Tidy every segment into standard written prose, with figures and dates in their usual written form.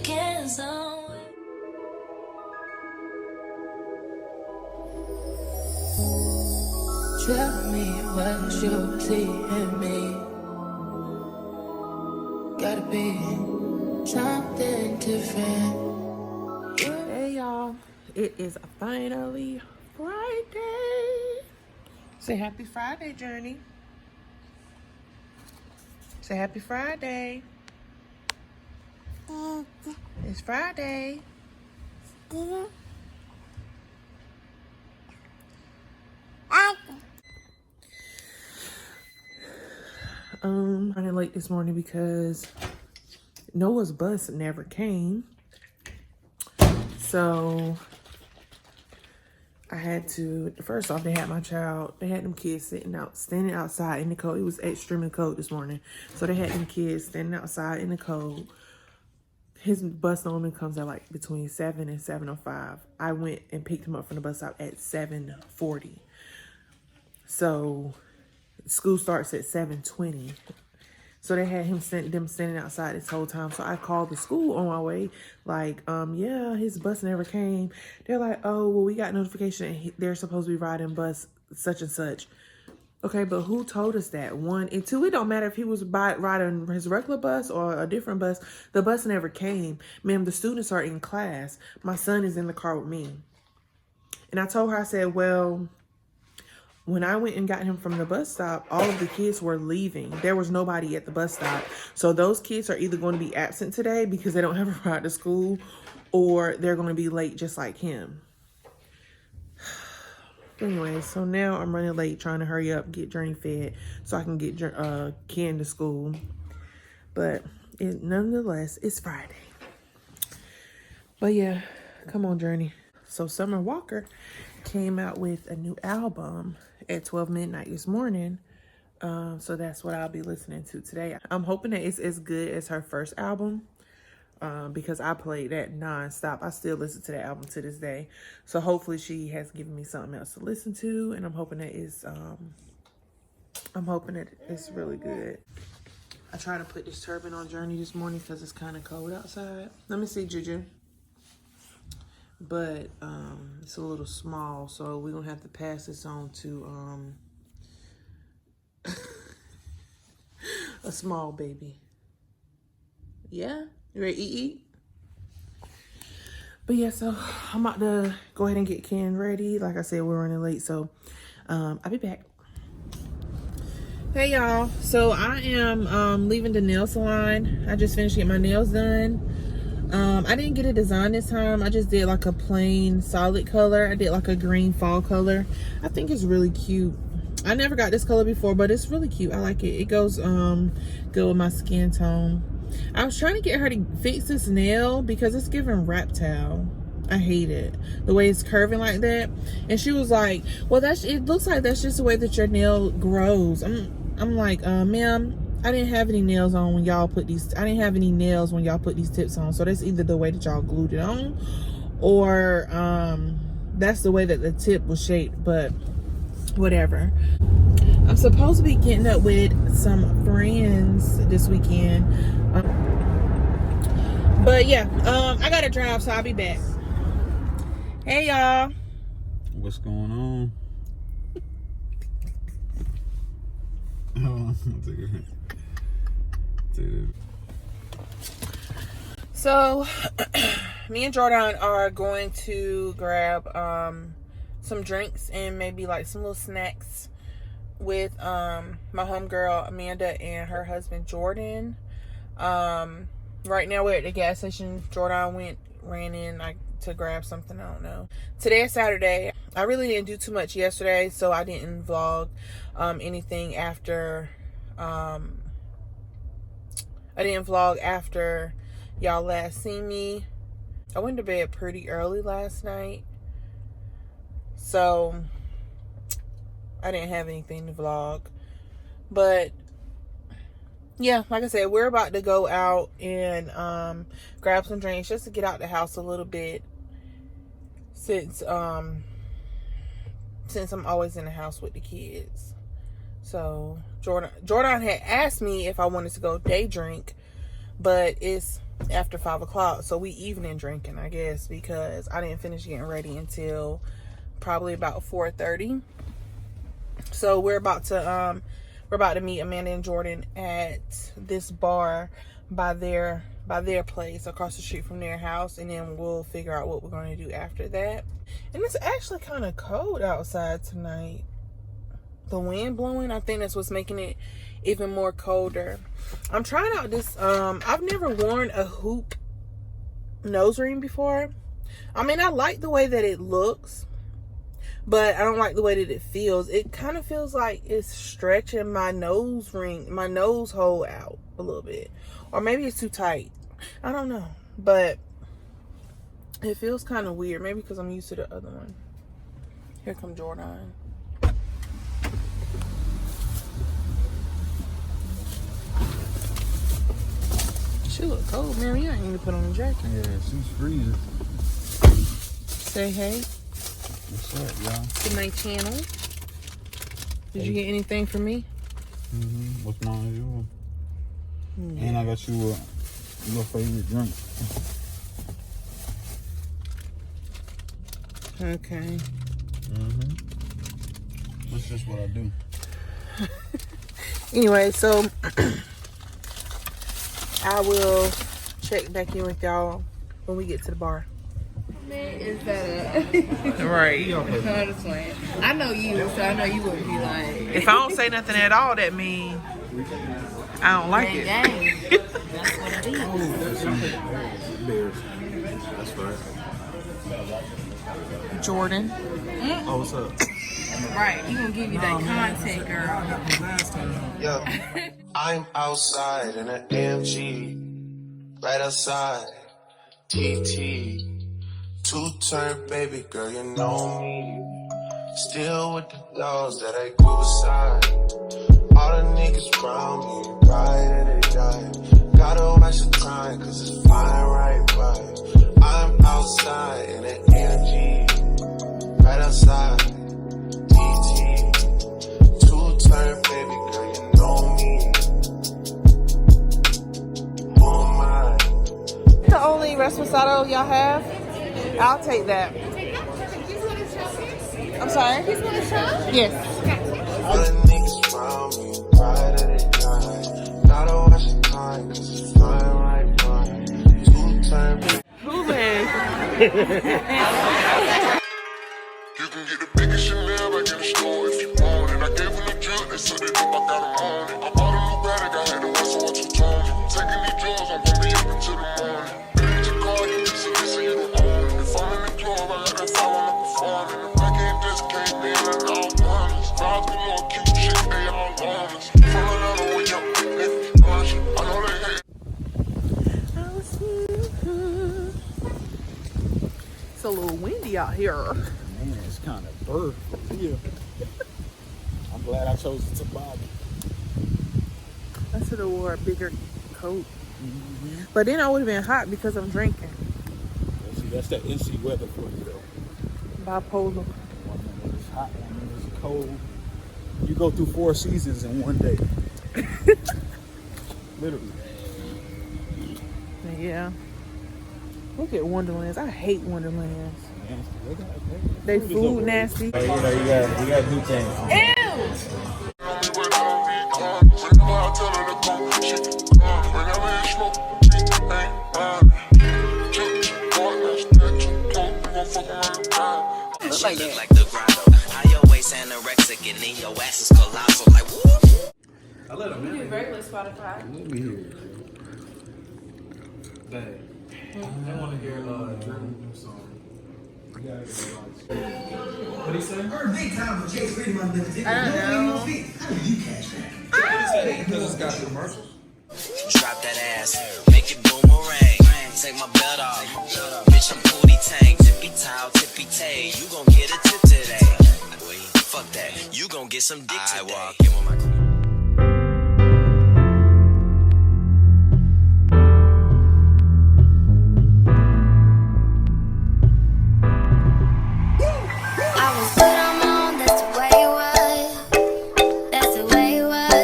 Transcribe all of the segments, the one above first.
weekends on. Tell me what you see in me. Gotta be something different. Hey y'all, it is finally Friday. Say happy Friday, Journey. Say happy Friday. It's Friday. Running late this morning because Noah's bus never came. So I had to, first off, they had them kids standing outside in the cold. It was extremely cold this morning. So they had them kids standing outside in the cold. His bus normally comes at like between 7 and 7:05. I went and picked him up from the bus stop at 7:40. So school starts at 7:20. So they had them standing outside this whole time. So I called the school on my way, like, yeah, his bus never came. They're like, oh, well, we got notification they're supposed to be riding bus such and such. Okay, but who told us that? One, and two, it don't matter if he was riding his regular bus or a different bus. The bus never came. Ma'am, the students are in class. My son is in the car with me. And I told her, I said, well, when I went and got him from the bus stop, all of the kids were leaving. There was nobody at the bus stop. So those kids are either going to be absent today because they don't have a ride to school, or they're going to be late just like him. Anyway, so now I'm running late trying to hurry up, get Journey fed so I can get Ken to school. But nonetheless, it's Friday. But yeah, come on, Journey. So Summer Walker came out with a new album at 12 midnight this morning. So that's what I'll be listening to today. I'm hoping that it's as good as her first album. Because I played that nonstop. I still listen to that album to this day. So hopefully she has given me something else to listen to, and I'm hoping that it's really good. I tried to put this turban on Journey this morning because it's kind of cold outside. Let me see, Juju. But it's a little small, so we're gonna have to pass this on to a small baby. Yeah. You ready to eat? But yeah, so I'm about to go ahead and get Ken ready. Like I said, we're running late, so I'll be back. Hey y'all, so I am leaving the nail salon. I just finished getting my nails done. I didn't get a design this time. I just did like a plain solid color. I did like a green fall color. I think it's really cute. I never got this color before, but it's really cute. I like it. It goes good with my skin tone. I was trying to get her to fix this nail because it's giving rat tail. I hate it, the way it's curving like that. And she was like, well, it looks like that's just the way that your nail grows. I'm like, ma'am, I didn't have any nails on when y'all put these. I didn't have any nails when y'all put these tips on. So that's either the way that y'all glued it on, or that's the way that the tip was shaped. But whatever. I'm supposed to be getting up with some friends this weekend. But yeah, I gotta drive, so I'll be back. Hey y'all. What's going on? Oh, So me and Jordan are going to grab some drinks and maybe like some little snacks with my homegirl Amanda and her husband Jordan. Right now we're at the gas station. Jordan ran in to grab something. I don't know. Today is Saturday. I really didn't do too much yesterday, so I didn't vlog anything after I didn't vlog after y'all last seen me. I went to bed pretty early last night, so I didn't have anything to vlog. But yeah, like I said, we're about to go out and grab some drinks just to get out the house a little bit, since I'm always in the house with the kids. So Jordan had asked me if I wanted to go day drink, but it's after 5 o'clock. So we evening drinking, I guess, because I didn't finish getting ready until probably about 4:30. So we're about to meet Amanda and Jordan at this bar by their place across the street from their house, and then we'll figure out what we're going to do after that. And it's actually kind of cold outside tonight. The wind blowing, I think that's what's making it even more colder. I'm trying out this I've never worn a hoop nose ring before. I mean, I like the way that it looks, but I don't like the way that it feels. It kind of feels like it's stretching my nose hole out a little bit. Or maybe it's too tight. I don't know. But it feels kind of weird. Maybe because I'm used to the other one. Here come Jordan. She look cold, man. You ain't even put on a jacket. Yeah, she's freezing. Say hey. What's up, y'all? To my channel. Did you get anything for me? What's mine is yours. Yeah. And I got you your favorite drink. Okay. That's just what I do. Anyway, so I will check back in with y'all when we get to the bar. Is that Right. I know you, so I know you wouldn't be like. If I don't say nothing at all, that means I don't like it. Gang. That's what it is. That's right. Jordan. Oh, what's up? Right, he gonna give you that content, girl. Yo, I'm outside in an AMG, right outside, TT, two-turn baby girl, you know me, still with the dogs that I grew beside, all the niggas around me, right and they die, gotta watch the time, cause it's flying right by, I'm outside in an AMG, right outside, two-turn baby girl, you know me. Oh my. The only reposado y'all have? I'll take that. I'm sorry? Yes. All the niggas around me, right at the time. Gotta watch the time, cause it's flying right by. Two-turn baby. Who is? You can get the biggest Chanel back in the store if you want it. I gave them the drip, they said they know I got them on it. I bought a new bag, I had to whistle what you told me. Taking these drugs, I'm gonna be up until the morning. Baby, to call you, this and you don't own it. If I'm in the club, I got that fire when I'm performing. The back end just came in and all honest. Vibes galore, cute shit, they all honest. From Atlanta, we up, nigga, rush. I know they hate. It's a little windy out here. Man, it's kind of bird. Yeah. I'm glad I chose the toboggan. I should have wore a bigger coat. But then I would have been hot because I'm drinking. See, that's that NC weather for you, though. Bipolar. One minute it's hot, one minute it's cold. You go through 4 seasons in one day. Literally. Yeah. Look at Wonderlands. I hate Wonderlands. Nasty. They food nasty. You got new things. Look like the grotto. How your waist anorexic and then your ass is colossal. Like, whoop. I let him do regular Spotify. Let me hear it. Dang. They want to hear Drew new song. What he say? I don't know. Because it's got commercials. Drop that ass, make it boomerang. Take my belt off, bitch, I'm booty tank. Tippy towel, tippy tay. You gon' get a tip today. Boy, fuck that. You gon' get some dick today. I walk in with my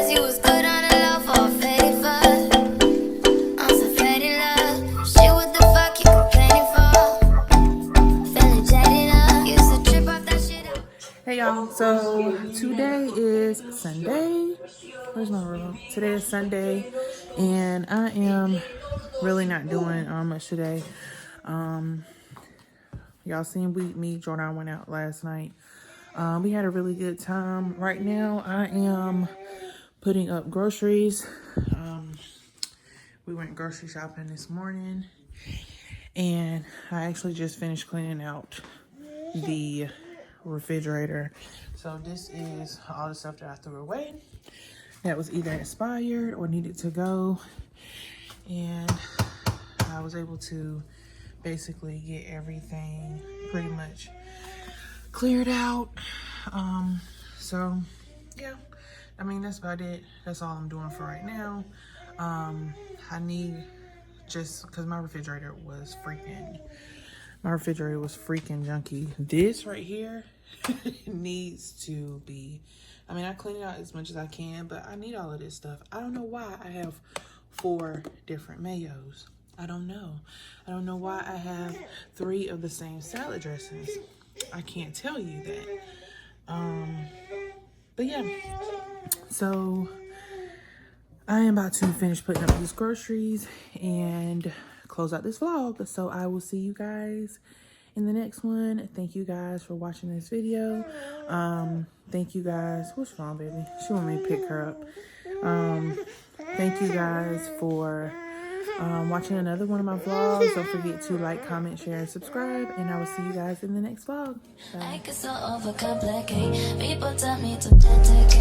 You was good on the low for a favor. I'm so fed in love. So today is Sunday. Where's my room? Today is Sunday, and I am really not doing much today. Y'all seen me, Jordan went out last night. We had a really good time. Right now, I am putting up groceries. We went grocery shopping this morning, and I actually just finished cleaning out the refrigerator. So this is all the stuff that I threw away that was either expired or needed to go, and I was able to basically get everything pretty much cleared out. So yeah, I mean, that's about it. That's all I'm doing for right now. I need, just because my refrigerator was freaking junky. This right here needs to be, I mean, I clean it out as much as I can, but I need all of this stuff. I don't know why I have 4 different mayos. I don't know why I have 3 of the same salad dressings. I can't tell you that. But yeah, so I am about to finish putting up these groceries and close out this vlog. So I will see you guys in the next one. Thank you guys for watching this video. Thank you guys. What's wrong, baby? She want me to pick her up. Thank you guys for watching another one of my vlogs. Don't forget to like, comment, share, and subscribe. And I will see you guys in the next vlog. Bye. I get so overcomplicate. People tell me to dedicate.